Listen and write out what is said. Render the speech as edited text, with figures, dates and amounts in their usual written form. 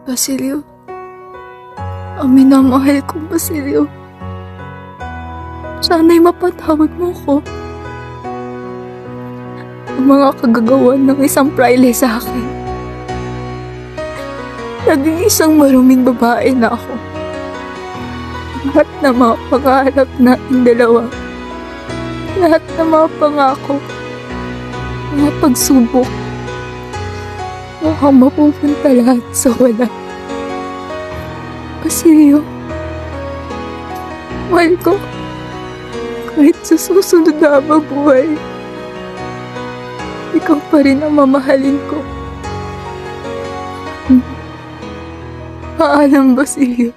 Basilio, ang minamahal kong Basilio, sana'y mapatawad mo ko. Ang mga kagagawan ng isang praile sa akin. Naging isang maruming babae na ako. Lahat na mga pangarap natin dalawa, lahat na mga pangako, mga pagsubok, mukhang mapupunta lahat sa wala. Basilio, mahal ko, kahit sa susunod na habang buhay, ikaw pa rin ang mamahalin ko. Paalam, Basilio.